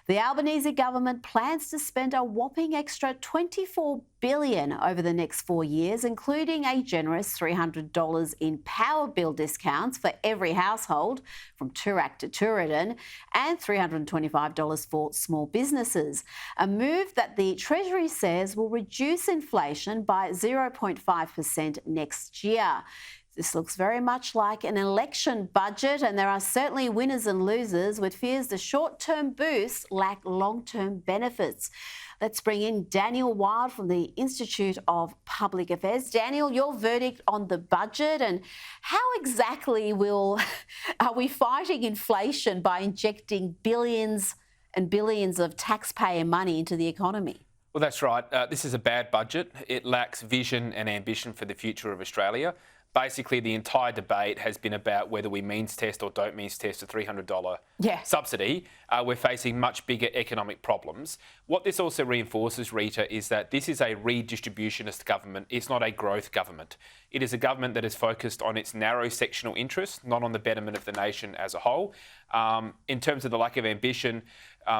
The Albanese government plans to spend a whopping extra $24 billion over the next 4 years, including a generous $300 in power bill discounts for every household from Toorak to Tooradin and $325 for small businesses, a move that the Treasury says will reduce inflation by 0.5% next year. This looks very much like an election budget, and there are certainly winners and losers, with fears the short-term boosts lack long-term benefits. Let's bring in Daniel Wild from the Institute of Public Affairs. Daniel, your verdict on the budget, and how exactly are we fighting inflation by injecting billions and billions of taxpayer money into the economy? Well, that's right. This is a bad budget. It lacks vision and ambition for the future of Australia. Basically, the entire debate has been about whether we means test or don't means test a $300 subsidy. We're facing much bigger economic problems. What this also reinforces, Rita, is that this is a redistributionist government. It's not a growth government. It is a government that is focused on its narrow sectional interests, not on the betterment of the nation as a whole. In terms of the lack of ambition,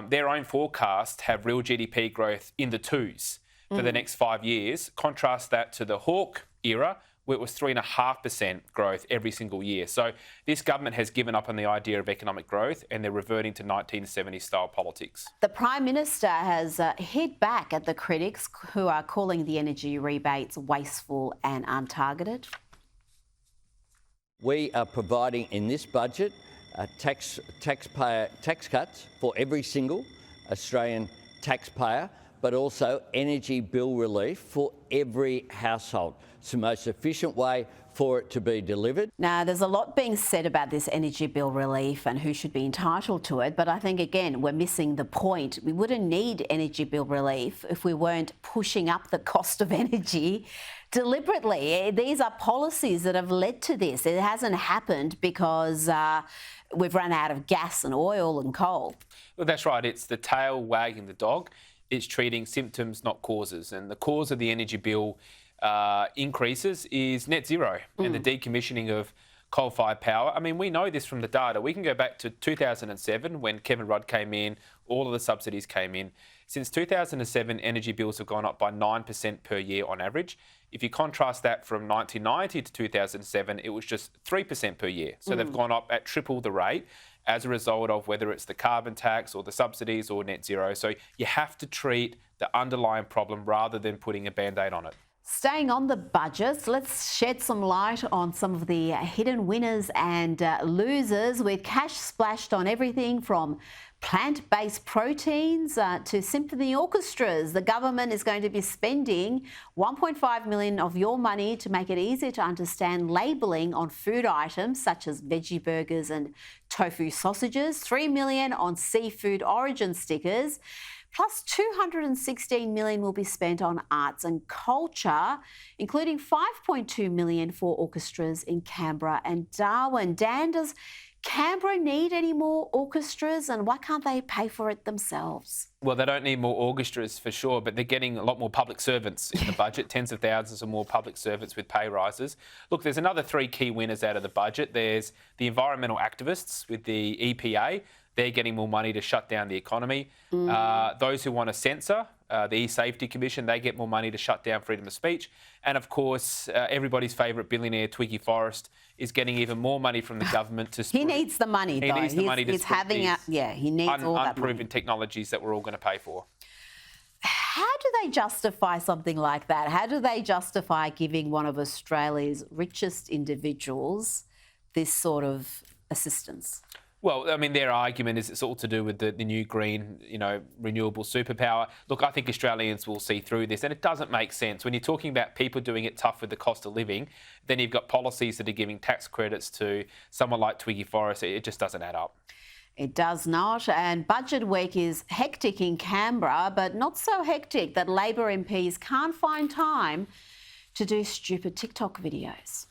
their own forecasts have real GDP growth in the twos for the next 5 years. Contrast that to the Hawke era, where it was 3.5% growth every single year. So this government has given up on the idea of economic growth, and they're reverting to 1970s-style politics. The Prime Minister has hit back at the critics who are calling the energy rebates wasteful and untargeted. We are providing in this budget tax cuts for every single Australian taxpayer, but also energy bill relief for every household. It's the most efficient way for it to be delivered. Now, there's a lot being said about this energy bill relief and who should be entitled to it, but I think, again, we're missing the point. We wouldn't need energy bill relief if we weren't pushing up the cost of energy deliberately. These are policies that have led to this. It hasn't happened because we've run out of gas and oil and coal. Well, that's right. It's the tail wagging the dog. It's treating symptoms, not causes. And the cause of the energy bill increases is net zero and the decommissioning of coal-fired power. I mean, we know this from the data. We can go back to 2007 when Kevin Rudd came in, all of the subsidies came in. Since 2007, energy bills have gone up by 9% per year on average. If you contrast that from 1990 to 2007, it was just 3% per year. So they've gone up at triple the rate as a result of whether it's the carbon tax or the subsidies or net zero. So you have to treat the underlying problem rather than putting a Band-Aid on it. Staying on the budgets, let's shed some light on some of the hidden winners and losers, with cash splashed on everything from plant-based proteins to symphony orchestras. The government is going to be spending $1.5 million of your money to make it easier to understand labelling on food items such as veggie burgers and tofu sausages, $3 million on seafood origin stickers, plus $216 million will be spent on arts and culture, including $5.2 million for orchestras in Canberra and Darwin. Dan, does Canberra need any more orchestras, and why can't they pay for it themselves? Well, they don't need more orchestras for sure, but they're getting a lot more public servants in the budget, tens of thousands of more public servants with pay rises. Look, there's another three key winners out of the budget. There's the environmental activists with the EPA. They're getting more money to shut down the economy. Those who want to censor, the E-Safety Commission, they get more money to shut down freedom of speech. And of course, everybody's favourite billionaire, Twiggy Forrest, is getting even more money from the government to... He needs the money, though. He needs the money to he needs all that money. Unproven technologies that we're all going to pay for. How do they justify something like that? How do they justify giving one of Australia's richest individuals this sort of assistance? Well, I mean, their argument is it's all to do with the new green, renewable superpower. Look, I think Australians will see through this, and it doesn't make sense. When you're talking about people doing it tough with the cost of living, then you've got policies that are giving tax credits to someone like Twiggy Forrest. It just doesn't add up. It does not. And budget week is hectic in Canberra, but not so hectic that Labor MPs can't find time to do stupid TikTok videos.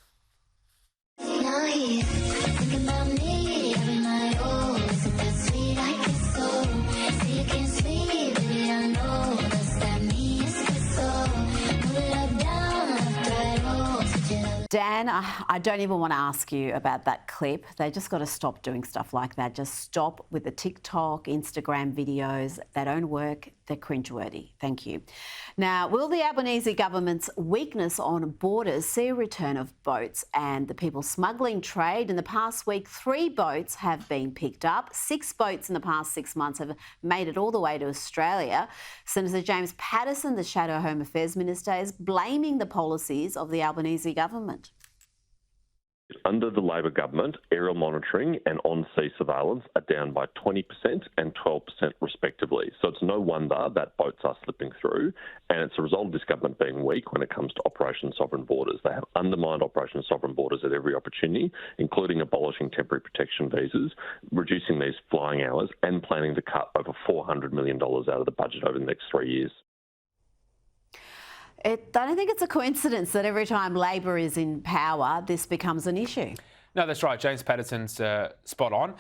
Dan, I don't even want to ask you about that clip. They just got to stop doing stuff like that. Just stop with the TikTok, Instagram videos. They don't work. They're cringeworthy. Thank you. Now, will the Albanese government's weakness on borders see a return of boats and the people smuggling trade? In the past week, 3 boats have been picked up. 6 boats in the past 6 months have made it all the way to Australia. Senator James Paterson, the Shadow Home Affairs Minister, is blaming the policies of the Albanese government. Under the Labor government, aerial monitoring and on-sea surveillance are down by 20% and 12% respectively. So it's no wonder that boats are slipping through, and it's a result of this government being weak when it comes to Operation Sovereign Borders. They have undermined Operation Sovereign Borders at every opportunity, including abolishing temporary protection visas, reducing these flying hours, and planning to cut over $400 million out of the budget over the next 3 years. I don't think it's a coincidence that every time Labor is in power, this becomes an issue. No, that's right. James Paterson's spot on.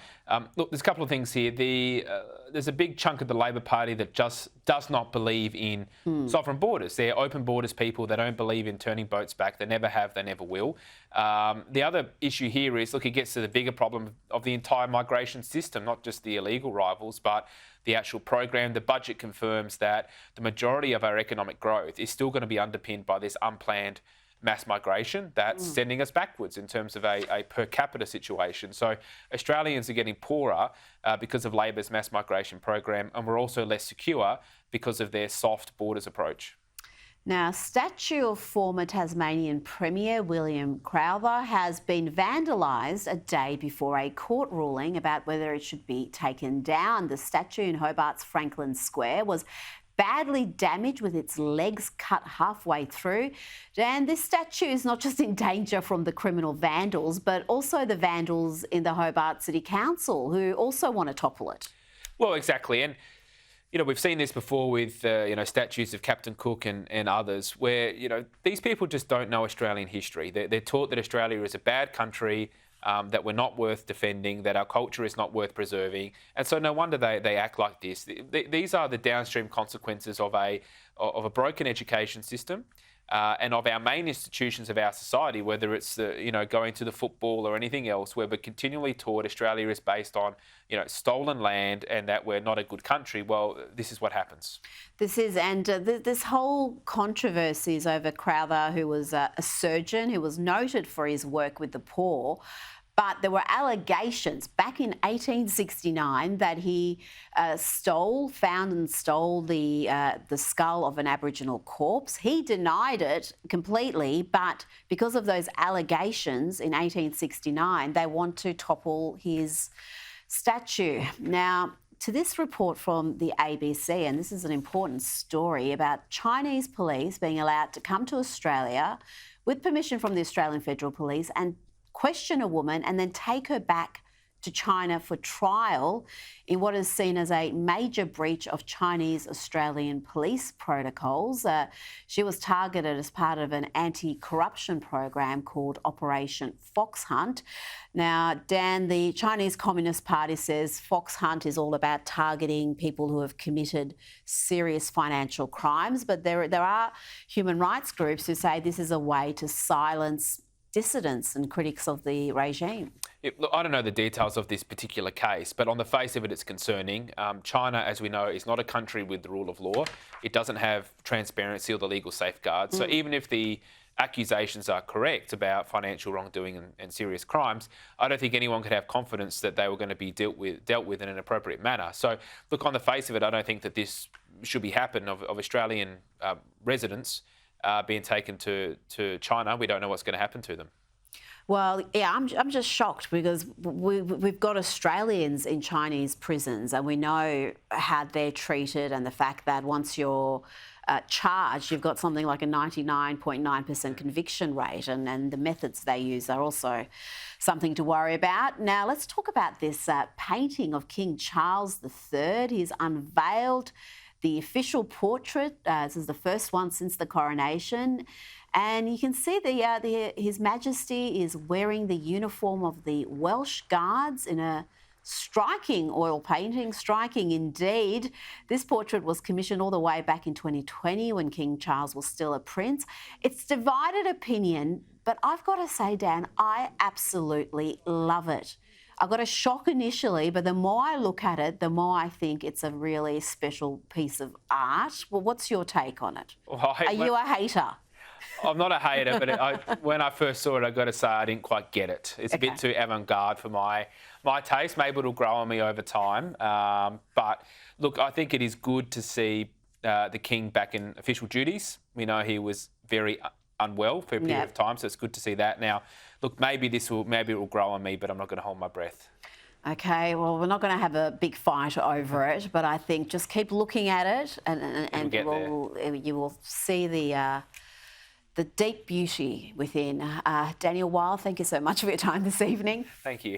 Look, there's a couple of things here. There's a big chunk of the Labor Party that just does not believe in sovereign borders. They're open borders people. They don't believe in turning boats back. They never have. They never will. The other issue here is, look, it gets to the bigger problem of the entire migration system, not just the illegal arrivals, but the actual program. The budget confirms that the majority of our economic growth is still going to be underpinned by this unplanned mass migration that's sending us backwards in terms of a per capita situation. So Australians are getting poorer because of Labor's mass migration program, and we're also less secure because of their soft borders approach. Now, a statue of former Tasmanian Premier William Crowther has been vandalised a day before a court ruling about whether it should be taken down. The statue in Hobart's Franklin Square was badly damaged with its legs cut halfway through. And this statue is not just in danger from the criminal vandals, but also the vandals in the Hobart City Council who also want to topple it. Well, exactly. And we've seen this before with, statues of Captain Cook and others where, these people just don't know Australian history. They're taught that Australia is a bad country, that we're not worth defending, that our culture is not worth preserving. And so no wonder they act like this. These are the downstream consequences of a broken education system. And of our main institutions of our society, whether it's going to the football or anything else, where we're continually taught Australia is based on stolen land and that we're not a good country. Well, this is what happens. This whole controversy is over Crowther, who was a surgeon who was noted for his work with the poor. But there were allegations back in 1869 that he found and stole the skull of an Aboriginal corpse. He denied it completely, but because of those allegations in 1869, they want to topple his statue. Now, to this report from the ABC, and this is an important story about Chinese police being allowed to come to Australia with permission from the Australian Federal Police and question a woman and then take her back to China for trial in what is seen as a major breach of Chinese-Australian police protocols. She was targeted as part of an anti-corruption program called Operation Fox Hunt. Now, Dan, the Chinese Communist Party says Fox Hunt is all about targeting people who have committed serious financial crimes, but there are human rights groups who say this is a way to silence dissidents and critics of the regime. Look, I don't know the details of this particular case, but on the face of it, it's concerning. China, as we know, is not a country with the rule of law. It doesn't have transparency or the legal safeguards. So even if the accusations are correct about financial wrongdoing and serious crimes, I don't think anyone could have confidence that they were going to be dealt with in an appropriate manner. So, look, on the face of it, I don't think that this should be happening of Australian residents being taken to China. We don't know what's going to happen to them. Well, yeah, I'm just shocked because we've got Australians in Chinese prisons and we know how they're treated and the fact that once you're charged, you've got something like a 99.9% conviction rate and the methods they use are also something to worry about. Now, let's talk about this painting of King Charles III. He's unveiled the official portrait. This is the first one since the coronation. And you can see His Majesty is wearing the uniform of the Welsh Guards in a striking oil painting, striking indeed. This portrait was commissioned all the way back in 2020 when King Charles was still a prince. It's divided opinion, But I've got to say, Dan, I absolutely love it. I got a shock initially, but the more I look at it, the more I think it's a really special piece of art. Well, what's your take on it? Well, Are you a hater? I'm not a hater, but when I first saw it, I got to say I didn't quite get it. It's a bit too avant-garde for my taste. Maybe it'll grow on me over time. But look, I think it is good to see the King back in official duties. We know he was very unwell for a period of time, so it's good to see that. Now, look, maybe it will grow on me, but I'm not going to hold my breath. Okay, well, we're not going to have a big fight over it, but I think just keep looking at it, and you will see the deep beauty within. Daniel Weil, thank you so much for your time this evening. Thank you.